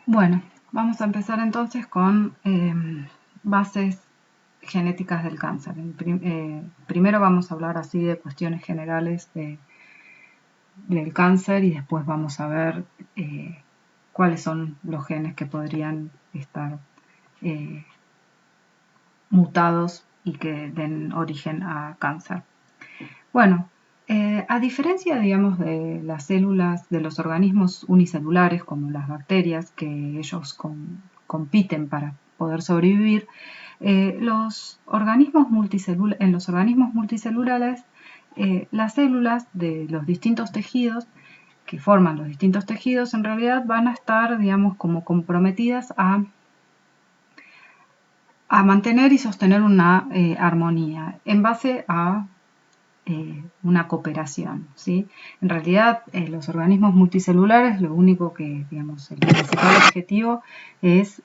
Bueno, vamos a empezar entonces con bases genéticas del cáncer. Primero vamos a hablar así de cuestiones generales del cáncer y después vamos a ver cuáles son los genes que podrían estar eh, mutados y que den origen a cáncer. Bueno, a diferencia, digamos, de las células de los organismos unicelulares, como las bacterias, que ellos compiten para poder sobrevivir, en los organismos multicelulares, las células de los distintos tejidos que forman los distintos tejidos en realidad van a estar, digamos, como comprometidas a mantener y sostener una armonía en base a una cooperación, ¿sí? En realidad, los organismos multicelulares, lo único que, digamos, el principal objetivo es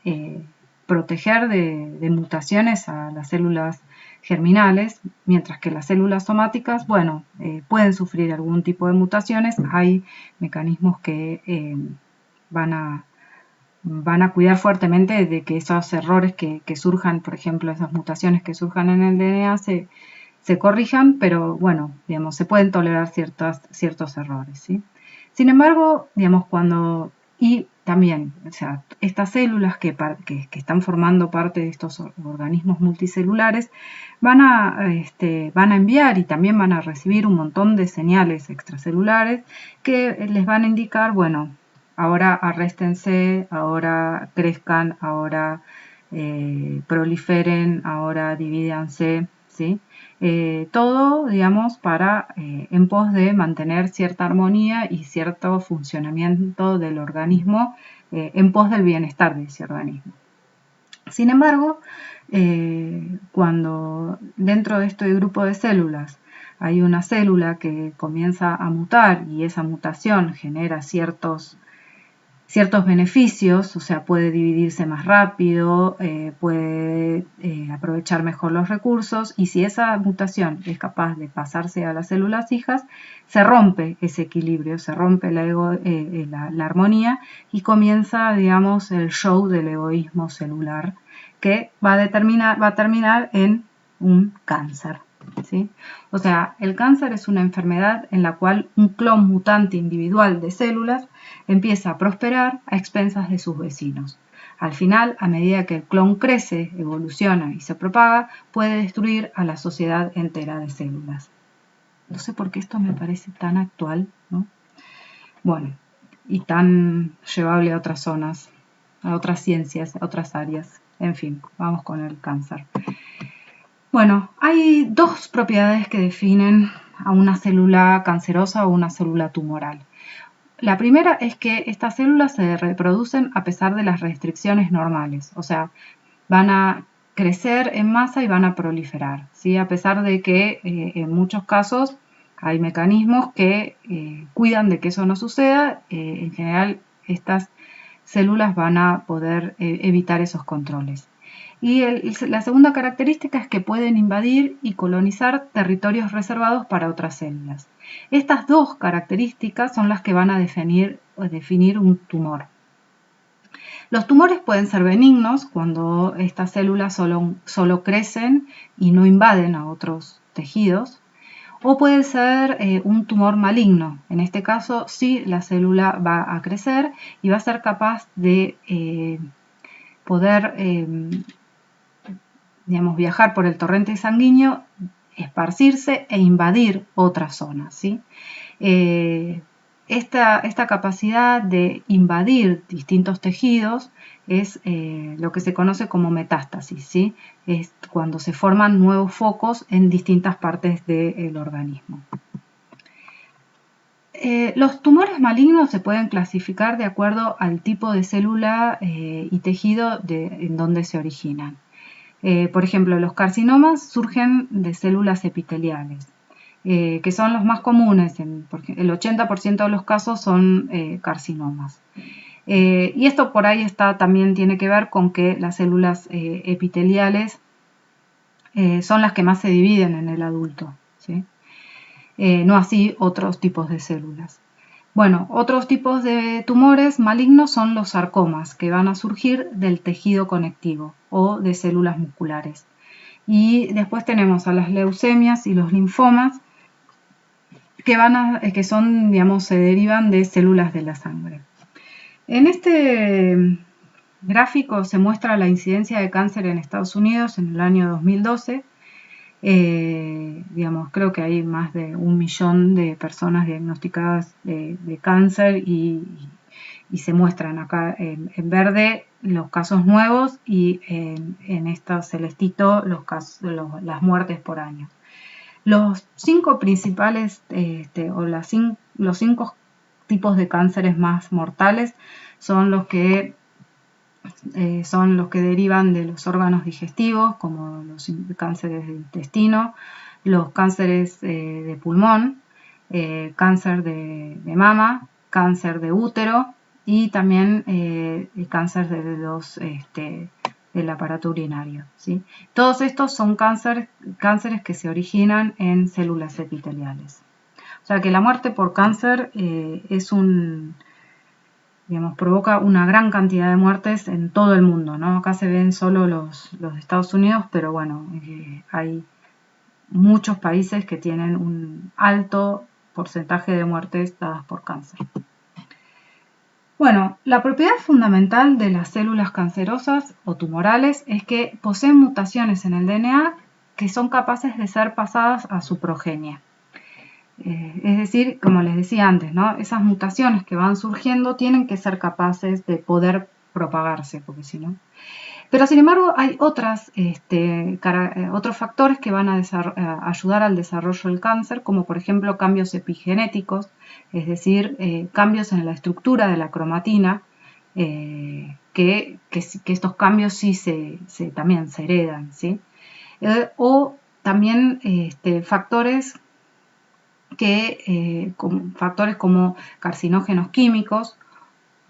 proteger de mutaciones a las células germinales, mientras que las células somáticas, bueno, pueden sufrir algún tipo de mutaciones. Hay mecanismos que van a cuidar fuertemente de que esos errores que surjan, por ejemplo, esas mutaciones que surjan en el DNA se corrijan, pero bueno, digamos, se pueden tolerar ciertos errores, ¿sí? Sin embargo, digamos, y también, o sea, estas células que están formando parte de estos organismos multicelulares van a enviar y también van a recibir un montón de señales extracelulares que les van a indicar, bueno, ahora arréstense, ahora crezcan, ahora proliferen, ahora divídanse, ¿sí? Todo, digamos, en pos de mantener cierta armonía y cierto funcionamiento del organismo en pos del bienestar de ese organismo. Sin embargo, cuando dentro de este grupo de células hay una célula que comienza a mutar y esa mutación genera ciertos beneficios, o sea, puede dividirse más rápido, puede aprovechar mejor los recursos, y si esa mutación es capaz de pasarse a las células hijas, se rompe ese equilibrio, se rompe la armonía y comienza, digamos, el show del egoísmo celular que va a terminar en un cáncer. ¿Sí? O sea, el cáncer es una enfermedad en la cual un clon mutante individual de células empieza a prosperar a expensas de sus vecinos. Al final, a medida que el clon crece, evoluciona y se propaga, puede destruir a la sociedad entera de células. No sé por qué esto me parece tan actual, ¿no? Bueno, y tan llevable a otras zonas, a otras ciencias, a otras áreas. En fin, vamos con el cáncer. Bueno, hay dos propiedades que definen a una célula cancerosa o una célula tumoral. La primera es que estas células se reproducen a pesar de las restricciones normales, o sea, van a crecer en masa y van a proliferar, ¿sí? A pesar de que en muchos casos hay mecanismos que cuidan de que eso no suceda, en general estas células van a poder evitar esos controles. Y la segunda característica es que pueden invadir y colonizar territorios reservados para otras células. Estas dos características son las que van a definir un tumor. Los tumores pueden ser benignos cuando estas células solo crecen y no invaden a otros tejidos, o puede ser un tumor maligno. En este caso, sí, la célula va a crecer y va a ser capaz de poder digamos, viajar por el torrente sanguíneo, esparcirse e invadir otras zonas, ¿sí? Esta capacidad de invadir distintos tejidos es lo que se conoce como metástasis, ¿sí? Es cuando se forman nuevos focos en distintas partes del organismo. Los tumores malignos se pueden clasificar de acuerdo al tipo de célula y tejido en donde se originan. Por ejemplo, los carcinomas surgen de células epiteliales, que son los más comunes, el 80% de los casos son carcinomas. Y esto por ahí también tiene que ver con que las células epiteliales son las que más se dividen en el adulto, ¿sí? No así otros tipos de células. Bueno, otros tipos de tumores malignos son los sarcomas, que van a surgir del tejido conectivo o de células musculares. Y después tenemos a las leucemias y los linfomas, que son, digamos, se derivan de células de la sangre. En este gráfico se muestra la incidencia de cáncer en Estados Unidos en el año 2012. Digamos, creo que hay más de 1 millón de personas diagnosticadas de cáncer y se muestran acá en verde los casos nuevos y en esta celestito las muertes por año. Los 5 principales los 5 tipos de cánceres más mortales son los que derivan de los órganos digestivos, como los cánceres de intestino, los cánceres de pulmón, cáncer de mama, cáncer de útero y también el cáncer del aparato urinario, ¿sí? Todos estos son cánceres que se originan en células epiteliales. O sea que la muerte por cáncer provoca una gran cantidad de muertes en todo el mundo, ¿no? Acá se ven solo los Estados Unidos, pero bueno, hay muchos países que tienen un alto porcentaje de muertes dadas por cáncer. Bueno, la propiedad fundamental de las células cancerosas o tumorales es que poseen mutaciones en el DNA que son capaces de ser pasadas a su progenie. Es decir, como les decía antes, ¿no? Esas mutaciones que van surgiendo tienen que ser capaces de poder propagarse, porque si no. Pero sin embargo hay otros factores que van a ayudar al desarrollo del cáncer, como por ejemplo cambios epigenéticos, es decir, cambios en la estructura de la cromatina, que estos cambios sí también se heredan, ¿sí? O también factores como carcinógenos químicos,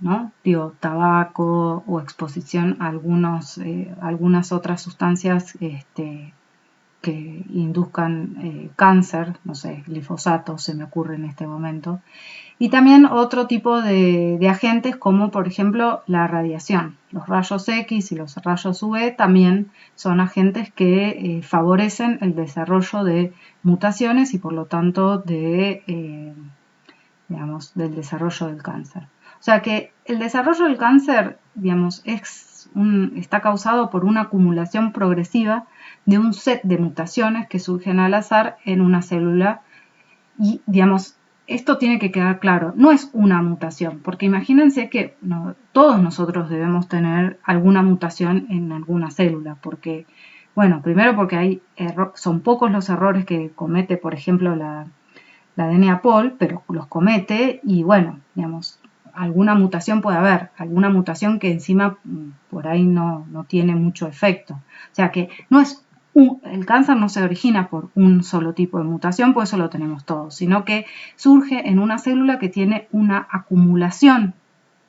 ¿no? Tabaco o exposición a algunas otras sustancias que induzcan cáncer, no sé, glifosato se me ocurre en este momento. Y también otro tipo de agentes como por ejemplo la radiación. Los rayos X y los rayos UV también son agentes que favorecen el desarrollo de mutaciones y por lo tanto del desarrollo del cáncer. O sea que el desarrollo del cáncer, digamos, está causado por una acumulación progresiva de un set de mutaciones que surgen al azar en una célula y, digamos, esto tiene que quedar claro, no es una mutación, porque imagínense que todos nosotros debemos tener alguna mutación en alguna célula, porque, bueno, primero porque son pocos los errores que comete, por ejemplo, la DNA Pol, pero los comete y, bueno, digamos, alguna mutación puede haber, alguna mutación que encima por ahí no tiene mucho efecto. O sea que no es el cáncer no se origina por un solo tipo de mutación, pues eso lo tenemos todos, sino que surge en una célula que tiene una acumulación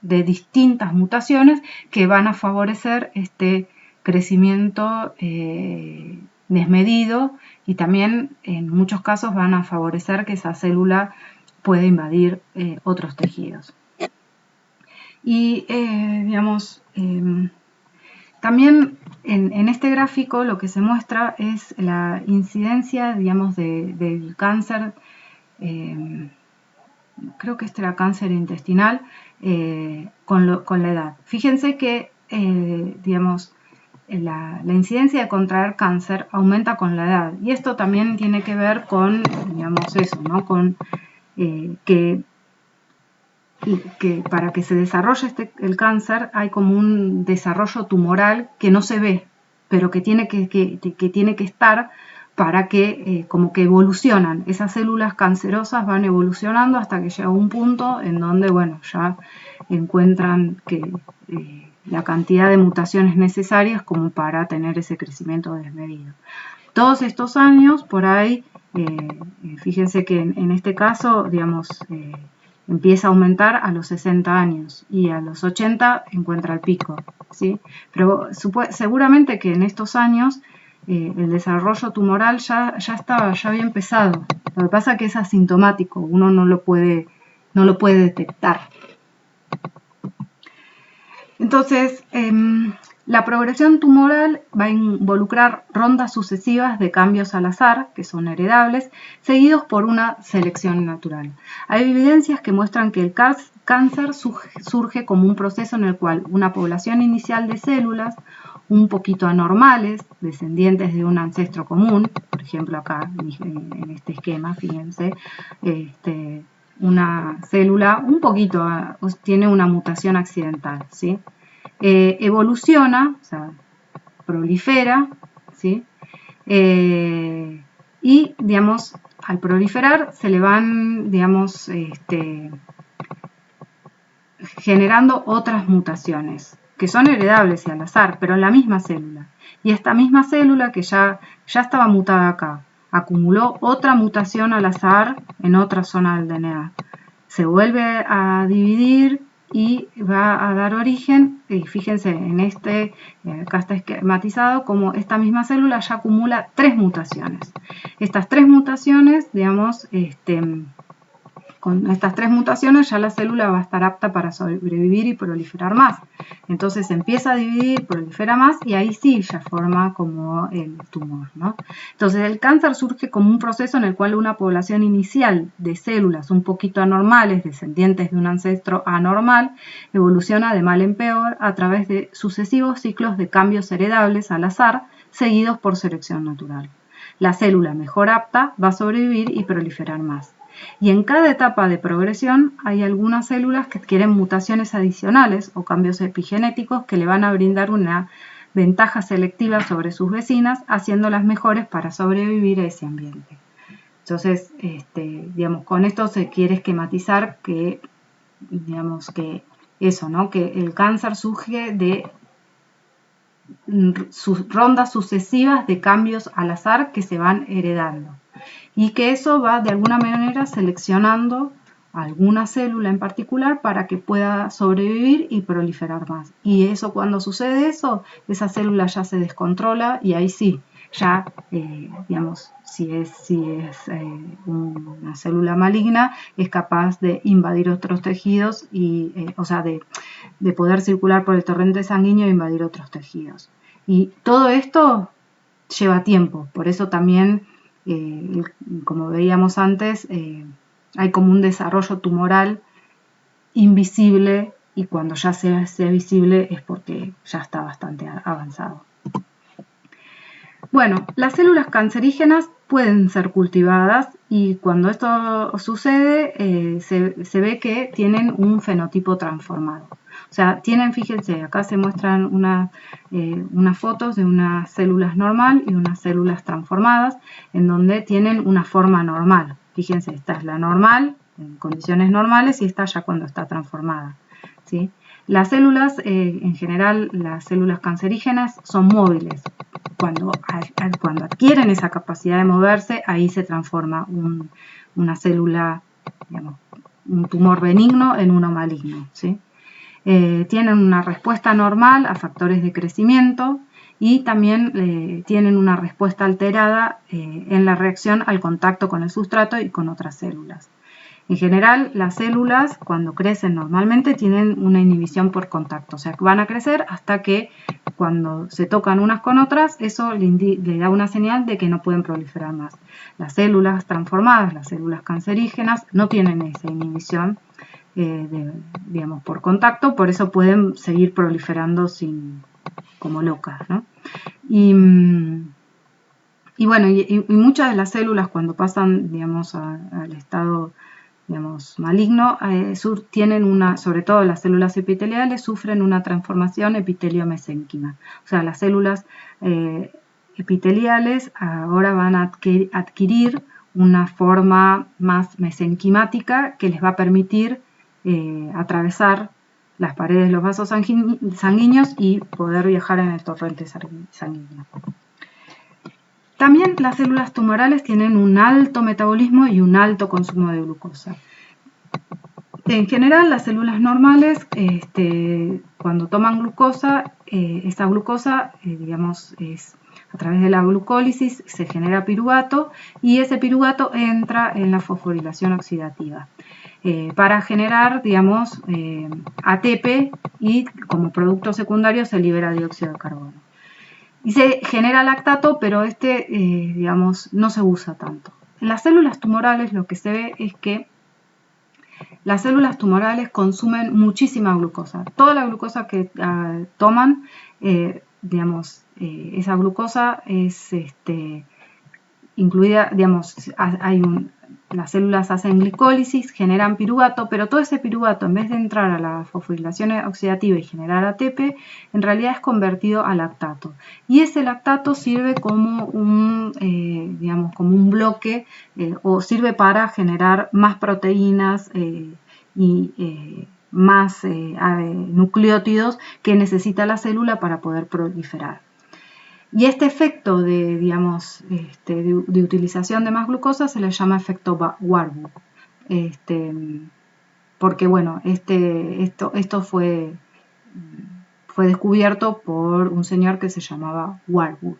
de distintas mutaciones que van a favorecer este crecimiento desmedido y también en muchos casos van a favorecer que esa célula pueda invadir otros tejidos. Y también en este gráfico lo que se muestra es la incidencia, digamos, del cáncer, creo que este era cáncer intestinal, con la edad. Fíjense que, digamos, la incidencia de contraer cáncer aumenta con la edad. Y esto también tiene que ver con, digamos, eso, ¿no? Con que para que se desarrolle el cáncer hay como un desarrollo tumoral que no se ve, pero que tiene que estar para que como que evolucionan. Esas células cancerosas van evolucionando hasta que llega un punto en donde, bueno, ya encuentran que la cantidad de mutaciones necesarias como para tener ese crecimiento desmedido. Todos estos años, por ahí, fíjense que en este caso, digamos, empieza a aumentar a los 60 años y a los 80 encuentra el pico, ¿sí? Pero seguramente que en estos años el desarrollo tumoral ya había empezado. Lo que pasa es que es asintomático, uno no lo puede no lo puede detectar. Entonces, la progresión tumoral va a involucrar rondas sucesivas de cambios al azar, que son heredables, seguidos por una selección natural. Hay evidencias que muestran que el cáncer surge como un proceso en el cual una población inicial de células un poquito anormales, descendientes de un ancestro común, por ejemplo acá en este esquema, fíjense, una célula un poquito, tiene una mutación accidental, ¿sí? Evoluciona, o sea, prolifera, ¿sí? Y, digamos, al proliferar se le van, digamos, generando otras mutaciones que son heredables y al azar, pero en la misma célula. Y esta misma célula que ya estaba mutada acá, acumuló otra mutación al azar en otra zona del DNA. Se vuelve a dividir y va a dar origen, y fíjense, en acá está esquematizado como esta misma célula ya acumula 3 mutaciones. Estas 3 mutaciones, digamos, con estas 3 mutaciones ya la célula va a estar apta para sobrevivir y proliferar más. Entonces se empieza a dividir, prolifera más y ahí sí ya forma como el tumor, ¿no? Entonces el cáncer surge como un proceso en el cual una población inicial de células un poquito anormales, descendientes de un ancestro anormal, evoluciona de mal en peor a través de sucesivos ciclos de cambios heredables al azar, seguidos por selección natural. La célula mejor apta va a sobrevivir y proliferar más. Y en cada etapa de progresión hay algunas células que adquieren mutaciones adicionales o cambios epigenéticos que le van a brindar una ventaja selectiva sobre sus vecinas, haciéndolas mejores para sobrevivir a ese ambiente. Entonces, digamos, con esto se quiere esquematizar que, digamos, que eso, ¿no? Que el cáncer surge de sus rondas sucesivas de cambios al azar que se van heredando. Y que eso va de alguna manera seleccionando alguna célula en particular para que pueda sobrevivir y proliferar más. Y eso, cuando sucede eso, esa célula ya se descontrola y ahí sí, ya, digamos, si es una célula maligna, es capaz de invadir otros tejidos y, o sea, de poder circular por el torrente sanguíneo e invadir otros tejidos. Y todo esto lleva tiempo, por eso también como veíamos antes, hay como un desarrollo tumoral invisible y cuando ya sea visible es porque ya está bastante avanzado. Bueno, las células cancerígenas pueden ser cultivadas y cuando esto sucede se ve que tienen un fenotipo transformado. O sea, fíjense, acá se muestran unas fotos de unas células normal y unas células transformadas, en donde tienen una forma normal. Fíjense, esta es la normal, en condiciones normales, y esta ya cuando está transformada, ¿sí? Las células, en general, las células cancerígenas son móviles. Cuando adquieren esa capacidad de moverse, ahí se transforma una célula, digamos, un tumor benigno en uno maligno, ¿sí? Tienen una respuesta normal a factores de crecimiento y también tienen una respuesta alterada en la reacción al contacto con el sustrato y con otras células. En general, las células, cuando crecen normalmente, tienen una inhibición por contacto, o sea, que van a crecer hasta que cuando se tocan unas con otras, eso le da una señal de que no pueden proliferar más. Las células transformadas, las células cancerígenas, no tienen esa inhibición, digamos, por contacto, por eso pueden seguir proliferando como locas, ¿no? Y bueno, y muchas de las células cuando pasan, digamos, al estado, digamos, maligno, tienen sobre todo las células epiteliales, sufren una transformación epitelio-mesénquima. O sea, las células epiteliales ahora van a adquirir una forma más mesenquimática que les va a permitir atravesar las paredes de los vasos sanguíneos y poder viajar en el torrente sanguíneo. También las células tumorales tienen un alto metabolismo y un alto consumo de glucosa. En general, las células normales, cuando toman glucosa, esa glucosa, digamos, es a través de la glucólisis se genera piruvato y ese piruvato entra en la fosforilación oxidativa. para generar, digamos, ATP, y como producto secundario se libera dióxido de carbono. Y se genera lactato, pero digamos, no se usa tanto. En las células tumorales lo que se ve es que las células tumorales consumen muchísima glucosa. Toda la glucosa que toman, digamos, esa glucosa es incluida, digamos, las células hacen glicólisis, generan piruvato, pero todo ese piruvato, en vez de entrar a la fosforilación oxidativa y generar ATP, en realidad es convertido a lactato. Y ese lactato sirve como digamos, como un bloque, o sirve para generar más proteínas y más nucleótidos que necesita la célula para poder proliferar. Y este efecto de, digamos, de utilización de más glucosa se le llama efecto Warburg. Porque, bueno, esto fue descubierto por un señor que se llamaba Warburg.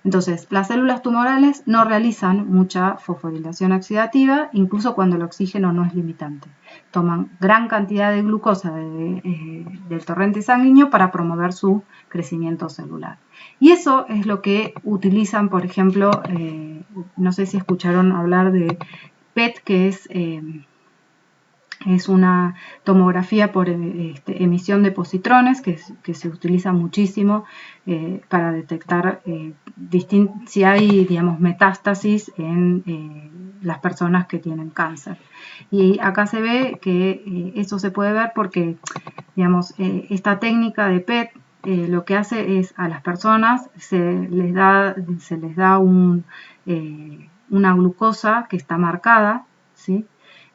Entonces, las células tumorales no realizan mucha fosforilación oxidativa, incluso cuando el oxígeno no es limitante. Toman gran cantidad de glucosa del torrente sanguíneo para promover su crecimiento celular. Y eso es lo que utilizan, por ejemplo, no sé si escucharon hablar de PET, que es una tomografía por emisión de positrones que se utiliza muchísimo para detectar si hay, digamos, metástasis en las personas que tienen cáncer. Y acá se ve que eso se puede ver porque, digamos, esta técnica de PET lo que hace es a las personas se les da una glucosa que está marcada, ¿sí?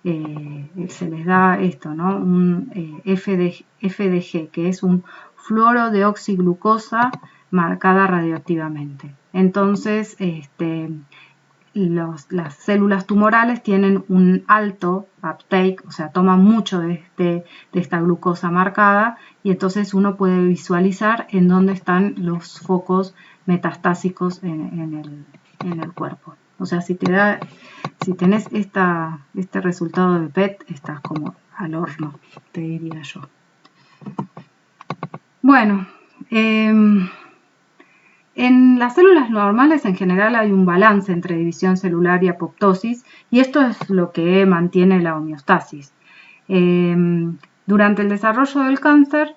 Se les da esto, ¿no? Un FDG, que es un fluorodeoxiglucosa marcada radioactivamente. Entonces, las células tumorales tienen un alto uptake, o sea, toman mucho de esta glucosa marcada, y entonces uno puede visualizar en dónde están los focos metastásicos en el cuerpo. O sea, si tenés este resultado de PET, estás como al horno, te diría yo. Bueno, en las células normales en general hay un balance entre división celular y apoptosis, y esto es lo que mantiene la homeostasis. Durante el desarrollo del cáncer,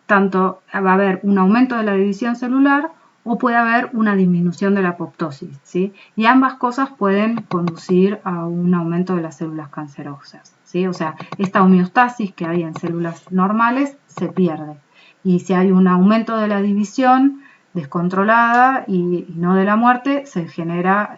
tanto va a haber un aumento de la división celular o puede haber una disminución de la apoptosis, ¿sí? Y ambas cosas pueden conducir a un aumento de las células cancerosas, ¿sí? O sea, esta homeostasis que hay en células normales se pierde. Y si hay un aumento de la división descontrolada y no de la muerte, se genera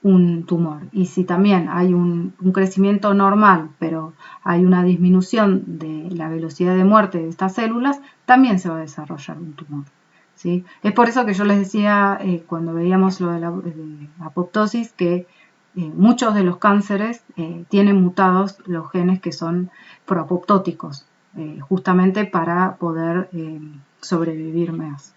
un tumor. Y si también hay un crecimiento normal, pero hay una disminución de la velocidad de muerte de estas células, también se va a desarrollar un tumor, ¿sí? Es por eso que yo les decía cuando veíamos lo de la apoptosis que muchos de los cánceres tienen mutados los genes que son proapoptóticos, justamente para poder sobrevivir más.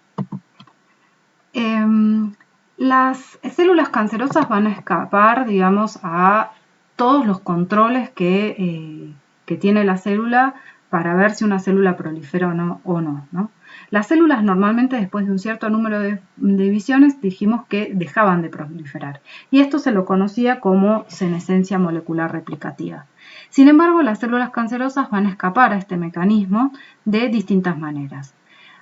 Las células cancerosas van a escapar, digamos, a todos los controles que tiene la célula para ver si una célula prolifera o no, ¿no? Las células normalmente después de un cierto número de divisiones dijimos que dejaban de proliferar, y esto se lo conocía como senescencia molecular replicativa. Sin embargo, las células cancerosas van a escapar a este mecanismo de distintas maneras.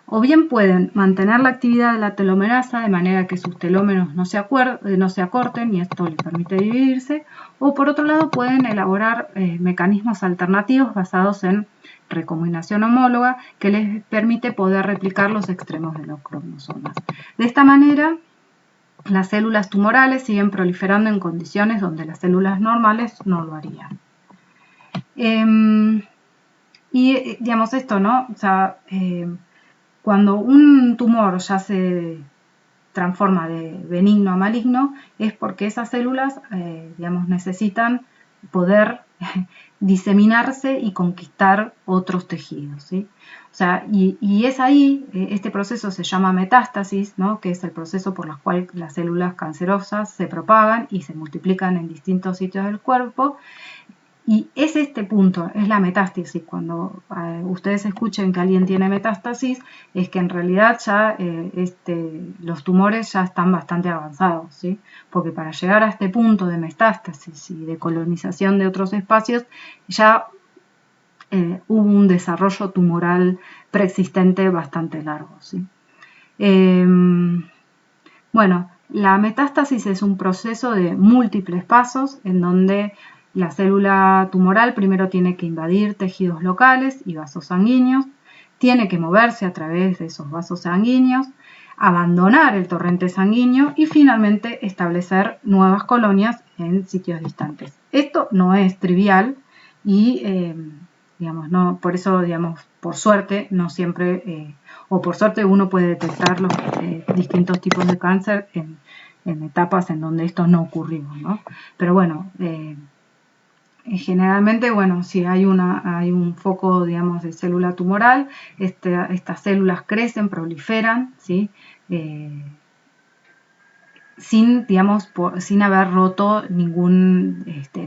O bien pueden mantener la actividad de la telomerasa de manera que sus telómeros no se acorten y esto les permite dividirse, o por otro lado pueden elaborar mecanismos alternativos basados en recombinación homóloga que les permite poder replicar los extremos de los cromosomas. De esta manera, las células tumorales siguen proliferando en condiciones donde las células normales no lo harían. Y digamos esto, ¿no? O sea, cuando un tumor ya se transforma de benigno a maligno es porque esas células, digamos, necesitan poder diseminarse y conquistar otros tejidos, ¿sí? O sea, y es ahí, este proceso se llama metástasis, ¿no? Que es el proceso por el cual las células cancerosas se propagan y se multiplican en distintos sitios del cuerpo. Y es este punto, es la metástasis. Cuando ustedes escuchen que alguien tiene metástasis, es que en realidad ya los tumores ya están bastante avanzados, ¿sí? Porque para llegar a este punto de metástasis y de colonización de otros espacios, ya hubo un desarrollo tumoral preexistente bastante largo, ¿sí? Bueno, la metástasis es un proceso de múltiples pasos en donde la célula tumoral primero tiene que invadir tejidos locales y vasos sanguíneos, tiene que moverse a través de esos vasos sanguíneos, abandonar el torrente sanguíneo y finalmente establecer nuevas colonias en sitios distantes. Esto no es trivial y digamos, no, por eso, digamos, por suerte, no siempre, o por suerte uno puede detectar los distintos tipos de cáncer en etapas en donde esto no ocurrió, ¿no? Pero bueno, generalmente, bueno, si hay un foco, digamos, de célula tumoral, estas células crecen, proliferan, ¿sí? Sin, digamos, sin haber roto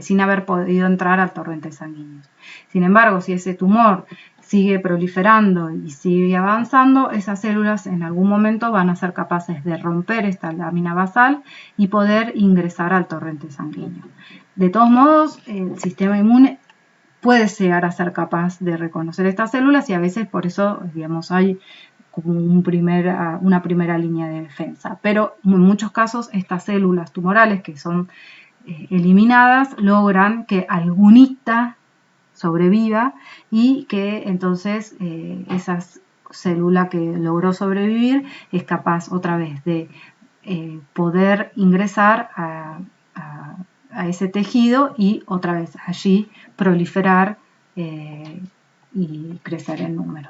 sin haber podido entrar al torrente sanguíneo. Sin embargo, si ese tumor sigue proliferando y sigue avanzando, esas células en algún momento van a ser capaces de romper esta lámina basal y poder ingresar al torrente sanguíneo. De todos modos, el sistema inmune puede llegar a ser capaz de reconocer estas células y a veces por eso, digamos, hay como una primera línea de defensa. Pero en muchos casos estas células tumorales que son eliminadas logran que algunita sobreviva y que entonces esa célula que logró sobrevivir es capaz otra vez de poder ingresar a ese tejido y otra vez allí proliferar y crecer en número.